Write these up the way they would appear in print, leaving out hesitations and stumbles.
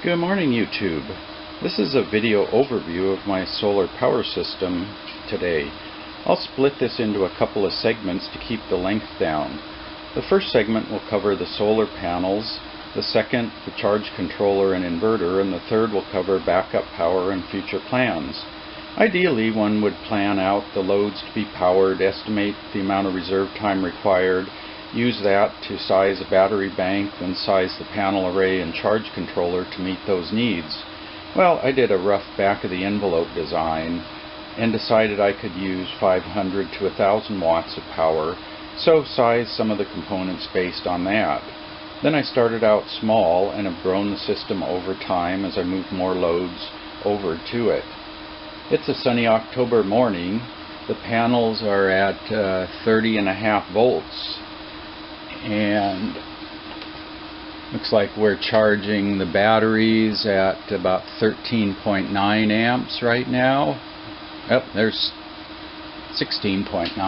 Good morning, YouTube. This is a video overview of my solar power system today. I'll split this into a couple of segments to keep the length down. The first segment will cover the solar panels, the second the charge controller and inverter, and the third will cover backup power and future plans. Ideally, one would plan out the loads to be powered, estimate the amount of reserve time required, use that to size a battery bank, then size the panel array and charge controller to meet those needs. Well, I did a rough back-of-the-envelope design and decided I could use 500 to 1,000 watts of power, so sized some of the components based on that. Then I started out small and have grown the system over time as I moved more loads over to it. It's a sunny October morning. The panels are at 30.5 volts. And looks like we're charging the batteries at about 13.9 amps right now. Oh, there's 16.9.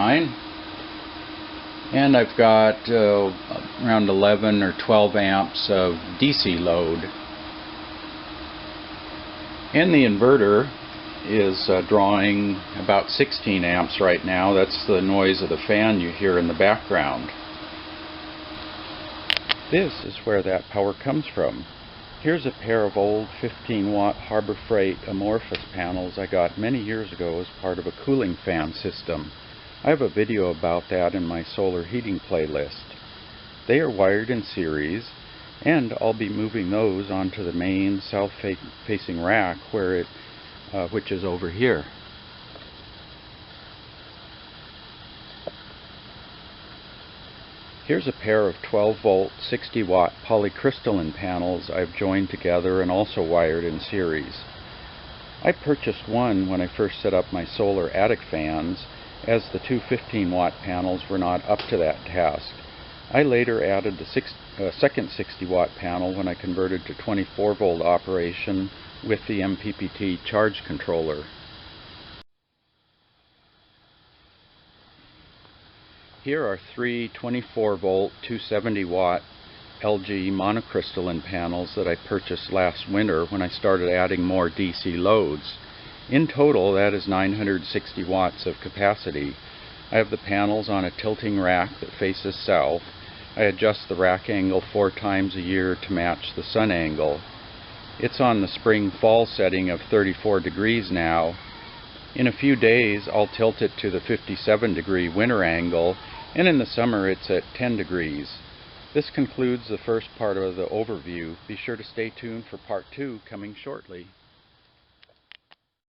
And I've got around 11 or 12 amps of DC load. And the inverter is drawing about 16 amps right now. That's the noise of the fan you hear in the background. This is where that power comes from. Here's a pair of old 15-watt Harbor Freight amorphous panels I got many years ago as part of a cooling fan system. I have a video about that in my solar heating playlist. They are wired in series, and I'll be moving those onto the main south-facing rack which is over here. Here's a pair of 12-volt, 60-watt poly-crystalline panels I've joined together and also wired in series. I purchased one when I first set up my solar attic fans, as the two 15-watt panels were not up to that task. I later added the second 60-watt panel when I converted to 24-volt operation with the MPPT charge controller. Here are three 24-volt, 270-watt LG monocrystalline panels that I purchased last winter when I started adding more DC loads. In total, that is 960 watts of capacity. I have the panels on a tilting rack that faces south. I adjust the rack angle 4 times a year to match the sun angle. It's on the spring-fall setting of 34 degrees now. In a few days, I'll tilt it to the 57-degree winter angle, and in the summer it's at 10 degrees. This concludes the first part of the overview. Be sure to stay tuned for part 2 coming shortly.